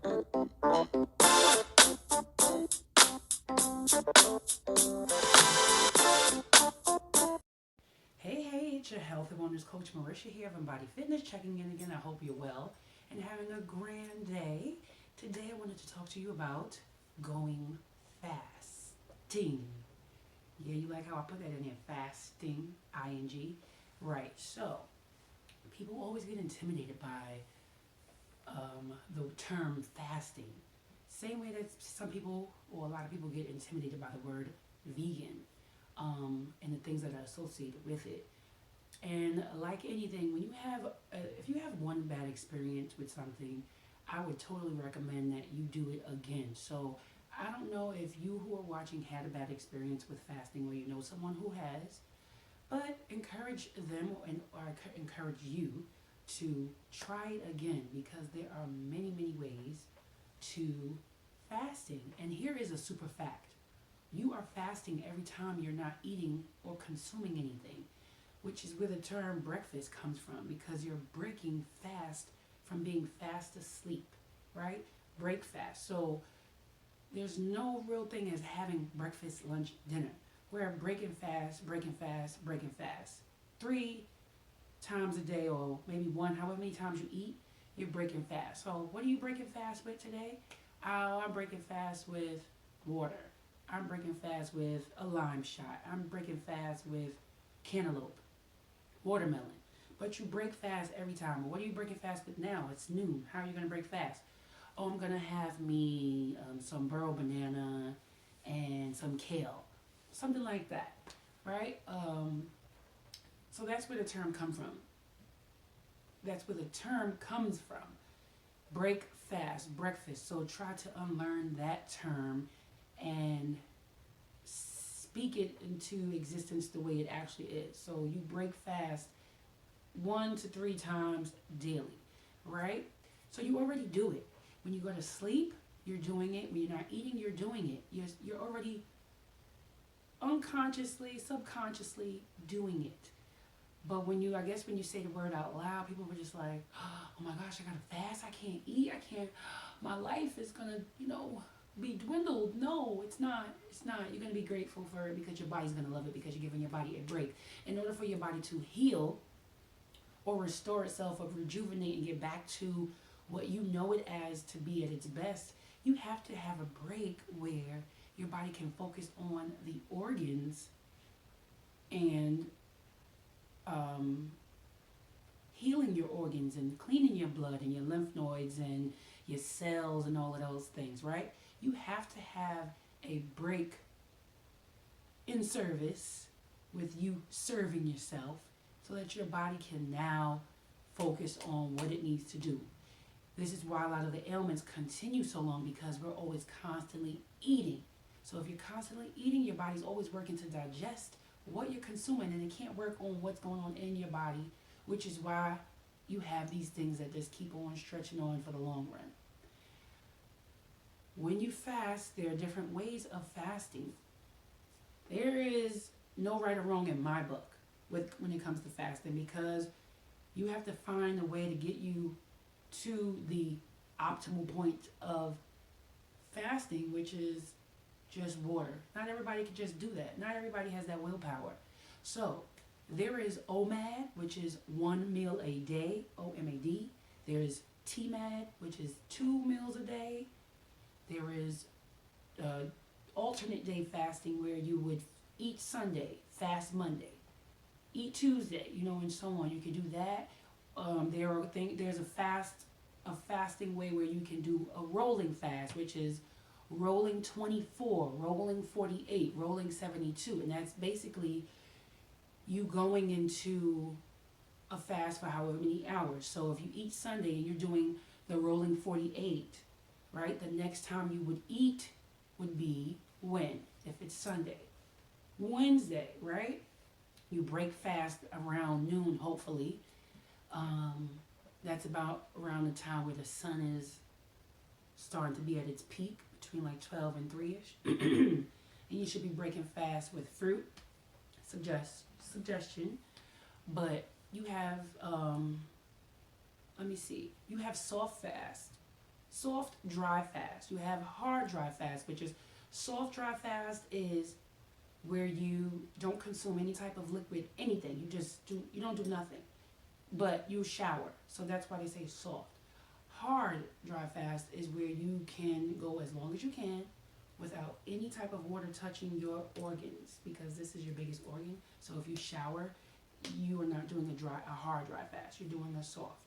Hey, it's your health and wellness coach Marisha here from Body Fitness, checking in again. I hope you're well and having a grand day. Today I wanted to talk to you about going fasting. Yeah, you like how I put that in there, fasting, ing. Right, so people always get intimidated by the term fasting. Same way that some people or a lot of people get intimidated by the word vegan and the things that are associated with it. And like anything, when you have, if you have one bad experience with something, I would totally recommend that you do it again. So I don't know if you who are watching had a bad experience with fasting or you know someone who has, but encourage them or encourage you to try it again because there are many, many ways to fasting. And here is a super fact. You are fasting every time you're not eating or consuming anything, which is where the term breakfast comes from because you're breaking fast from being fast asleep, right? Break fast. So there's no real thing as having breakfast, lunch, dinner. We're breaking fast, breaking fast, breaking fast. 3 times a day or maybe one, however many times you eat, you're breaking fast. So what are you breaking fast with today? Oh, I'm breaking fast with water. I'm breaking fast with a lime shot. I'm breaking fast with cantaloupe, watermelon. But you break fast every time. What are you breaking fast with now? It's noon. How are you going to break fast? Oh, I'm going to have me some burro banana and some kale. Something like that, right? So that's where the term comes from. That's where the term comes from. Break fast, breakfast. So try to unlearn that term and speak it into existence the way it actually is. So you break fast 1 to 3 times daily, right? So you already do it. When you go to sleep, you're doing it. When you're not eating, you're doing it. You're already unconsciously, subconsciously doing it. But when you say the word out loud, people were just like, oh my gosh, I gotta fast. I can't eat. I can't. My life is gonna, be dwindled. No, it's not. It's not. You're gonna be grateful for it because your body's gonna love it because you're giving your body a break. In order for your body to heal or restore itself or rejuvenate and get back to what you know it as to be at its best, you have to have a break where your body can focus on the organs and healing your organs and cleaning your blood and your lymph nodes and your cells and all of those things, right? You have to have a break in service with you serving yourself so that your body can now focus on what it needs to do. This is why a lot of the ailments continue so long because we're always constantly eating. So if you're constantly eating, your body's always working to digest what you're consuming and it can't work on what's going on in your body, which is why you have these things that just keep on stretching on for the long run. When you fast, there are different ways of fasting. There is no right or wrong in my book when it comes to fasting because you have to find a way to get you to the optimal point of fasting, which is just water. Not everybody can just do that. Not everybody has that willpower. So there is OMAD, which is 1 meal a day, OMAD. There is TMAD, which is 2 meals a day. There is alternate day fasting where you would eat Sunday, fast Monday, eat Tuesday, and so on. You can do that. There's a fasting way where you can do a rolling fast, which is rolling 24, rolling 48, rolling 72, and that's basically you going into a fast for however many hours. So if you eat Sunday and you're doing the rolling 48, right? The next time you would eat would be when? If it's Sunday. Wednesday, right? You break fast around noon, hopefully. That's about around the time where the sun is starting to be at its peak, between like 12 and 3-ish. And you should be breaking fast with fruit, suggestion. But you have, you have soft fast, soft dry fast. You have hard dry fast, which is soft dry fast is where you don't consume any type of liquid, anything. You don't do nothing, but you shower. So that's why they say soft. Hard dry fast is where you can go as long as you can without any type of water touching your organs, because this is your biggest organ. So if you shower, you are not doing a hard dry fast. You're doing a soft.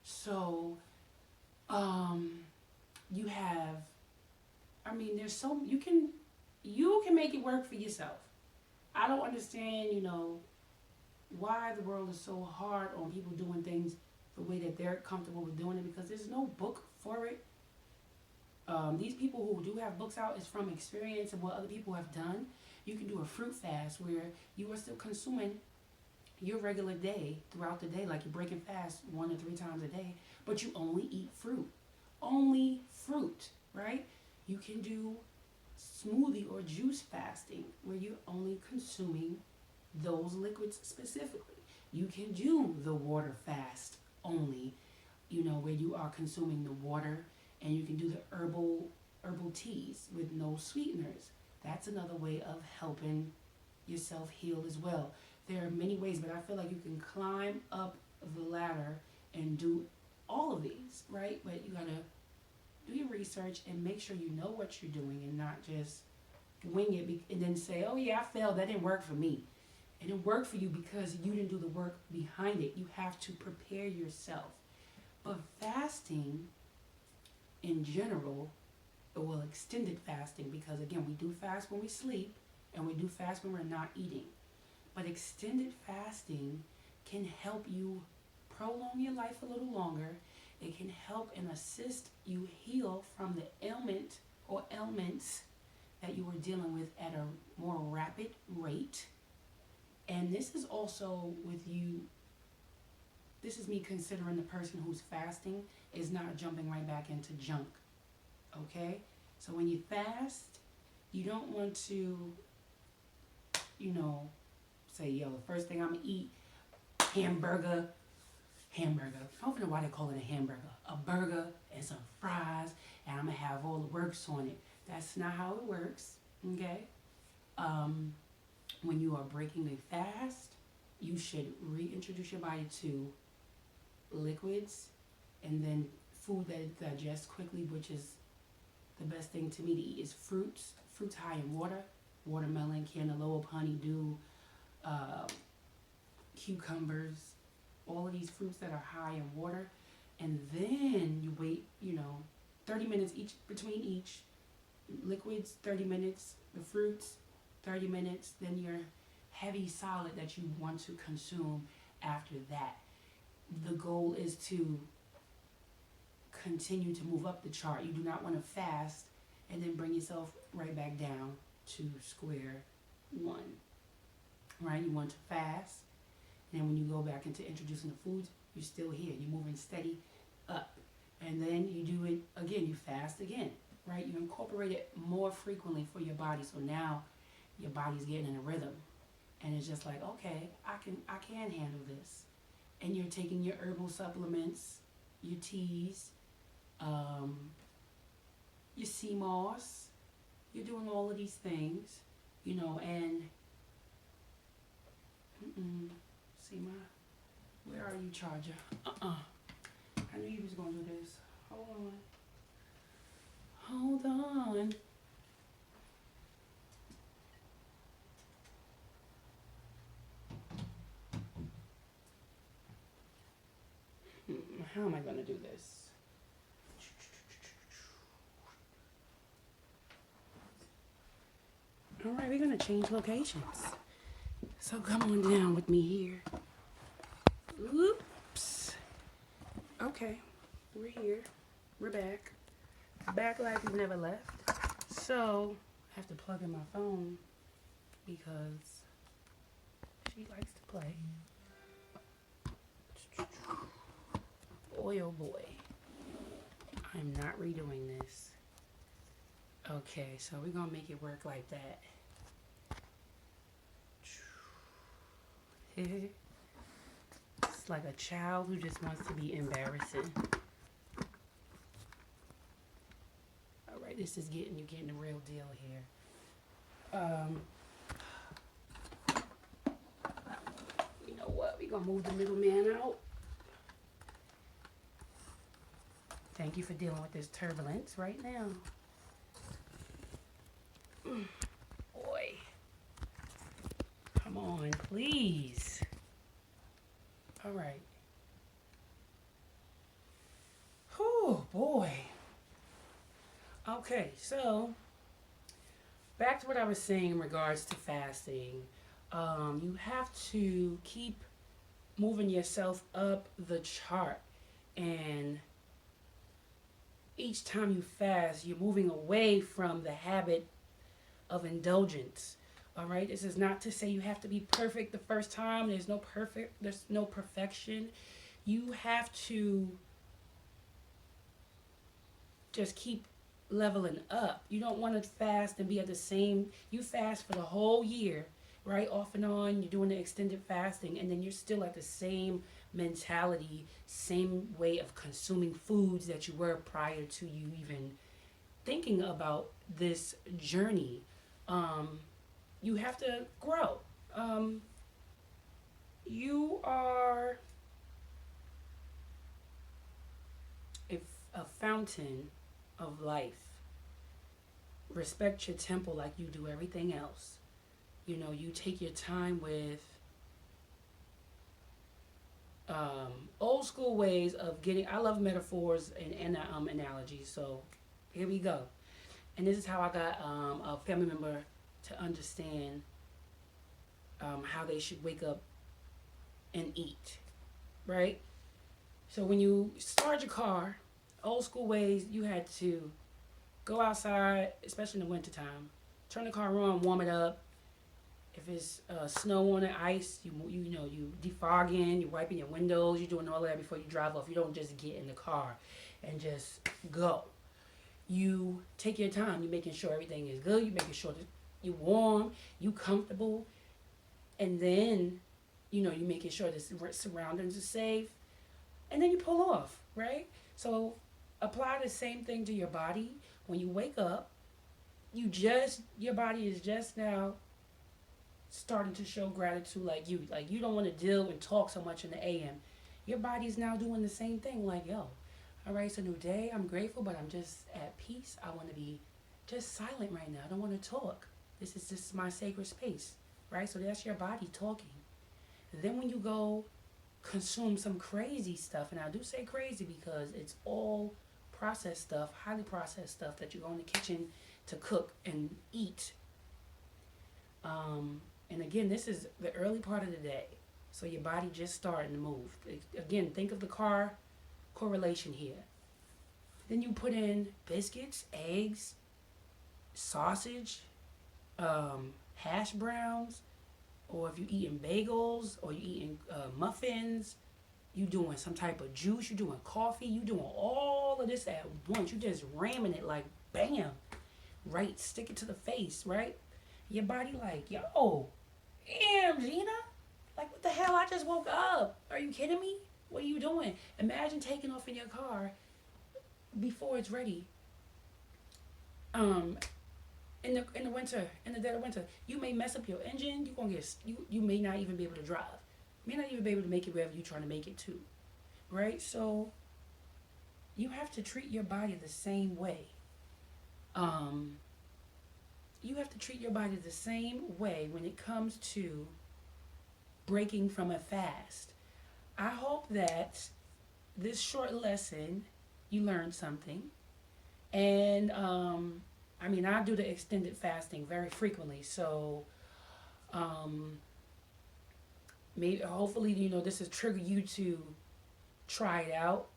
So you have, I mean, there's so you can make it work for yourself. I don't understand, why the world is so hard on people doing things the way that they're comfortable with doing it, because there's no book for it. These people who do have books out is from experience and what other people have done. You can do a fruit fast where you are still consuming your regular day throughout the day, like you're breaking fast 1 to 3 times a day, but you only eat fruit. Only fruit, right? You can do smoothie or juice fasting where you're only consuming those liquids specifically. You can do the water fast only, where you are consuming the water, and you can do the herbal teas with no sweeteners. That's another way of helping yourself heal as well. There are many ways, but I feel like you can climb up the ladder and do all of these, right? But you gotta do your research and make sure you know what you're doing and not just wing it and then say, oh yeah, I failed, that didn't work for me. It didn't work for you because you didn't do the work behind it. You have to prepare yourself. But fasting in general, well, extended fasting, because again, we do fast when we sleep and we do fast when we're not eating. But extended fasting can help you prolong your life a little longer. It can help and assist you heal from the ailment or ailments that you were dealing with at a more rapid rate. And this is also with you, this is me considering the person who's fasting is not jumping right back into junk. Okay? So when you fast, you don't want to, say, yo, the first thing I'm going to eat, hamburger. I don't know why they call it a hamburger. A burger and some fries, and I'm going to have all the works on it. That's not how it works, okay? When you are breaking a fast, you should reintroduce your body to liquids and then food that digests quickly, which is the best thing to me to eat is fruits high in water, watermelon, cantaloupe, honeydew, cucumbers, all of these fruits that are high in water. And then you wait, 30 minutes between each. Liquids, 30 minutes. The fruits, 30 minutes. Then your heavy solid that you want to consume after that. The goal is to continue to move up the chart. You do not want to fast and then bring yourself right back down to square one. Right? You want to fast. And when you go back into introducing the foods, you're still here. You're moving steady up. And then you do it again. You fast again. Right? You incorporate it more frequently for your body. So now your body's getting in a rhythm. And it's just like, okay, I can handle this. And you're taking your herbal supplements, your teas, your sea moss. You're doing all of these things, and see where are you, charger? I knew you was going to do this. Hold on. How am I going to do this? All right, we're going to change locations. So come on down with me here. Oops. Okay, we're here. We're back. Back like we've never left. So I have to plug in my phone because she likes to play. Boy, oh boy. I'm not redoing this. Okay, so we're going to make it work like that. It's like a child who just wants to be embarrassing. right, this is you're getting the real deal here. Um, you know what? We're gonna move the middleman out. Thank you for dealing with this turbulence right now. Boy. Come on, please. All right. Oh, boy. Okay, so back to what I was saying in regards to fasting. You have to keep moving yourself up the chart. And each time you fast, you're moving away from the habit of indulgence. All right, this is not to say you have to be perfect the first time. There's no perfection. You have to just keep leveling up. You don't want to fast and be at the same. You fast for the whole year, right? Off and on, you're doing the extended fasting, and then you're still at the same mentality, same way of consuming foods that you were prior to you even thinking about this journey. You have to grow. You are a fountain of life. Respect your temple like you do everything else. You know, you take your time with old school ways of getting. I love metaphors and analogies, so here we go. And this is how I got a family member to understand how they should wake up and eat, right? So when you start your car, old school ways, you had to go outside, especially in the wintertime, turn the car on, warm it up. If it's snow on it, ice, you defogging, you're wiping your windows, you're doing all that before you drive off. You don't just get in the car and just go. You take your time. You're making sure everything is good. You're making sure that you're warm, you're comfortable, and then, you're making sure the surroundings are safe, and then you pull off, right? So apply the same thing to your body. When you wake up, your body is just now starting to show gratitude like you don't want to deal and talk so much in the AM. Your body's now doing the same thing, like, yo, all right, it's a new day. I'm grateful, but I'm just at peace. I want to be just silent right now. I don't want to talk. This is just my sacred space, right? So that's your body talking. And then when you go consume some crazy stuff, and I do say crazy because it's all processed stuff, highly processed stuff that you go in the kitchen to cook and eat. And again, this is the early part of the day. So your body just starting to move. Again, think of the car correlation here. Then you put in biscuits, eggs, sausage, hash browns, or if you're eating bagels, or you're eating muffins, you doing some type of juice, you doing coffee, you doing all of this at once. You just ramming it like bam, right? Stick it to the face, right? Your body like, yo, damn, Gina, like what the hell? I just woke up. Are you kidding me? What are you doing? Imagine taking off in your car before it's ready. In the winter, in the dead of winter, you may mess up your engine. You may not even be able to drive. You may not even be able to make it wherever you're trying to make it to, right? So you have to treat your body the same way. You have to treat your body the same way when it comes to breaking from a fast. I hope that this short lesson, you learned something. And I do the extended fasting very frequently. So hopefully, this has triggered you to try it out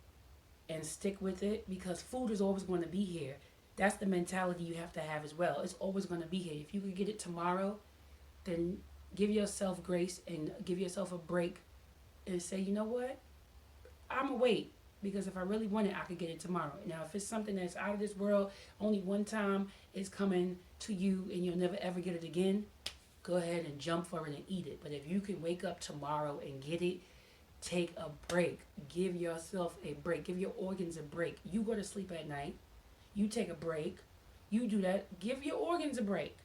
and stick with it, because food is always going to be here. That's the mentality you have to have as well. It's always going to be here. If you could get it tomorrow, then give yourself grace and give yourself a break and say, you know what? I'm going to wait, because if I really want it, I could get it tomorrow. Now, if it's something that's out of this world, only one time it's coming to you and you'll never ever get it again, go ahead and jump for it and eat it. But if you can wake up tomorrow and get it, take a break. Give yourself a break. Give your organs a break. You go to sleep at night. You take a break. You do that. Give your organs a break.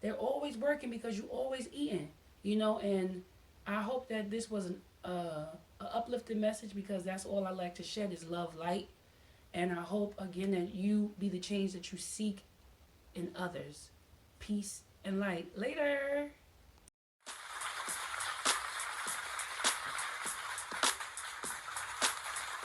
They're always working because you always eating. And I hope that this was a uplifting message, because that's all I like to shed is love, light. And I hope, again, that you be the change that you seek in others. Peace and light. Later.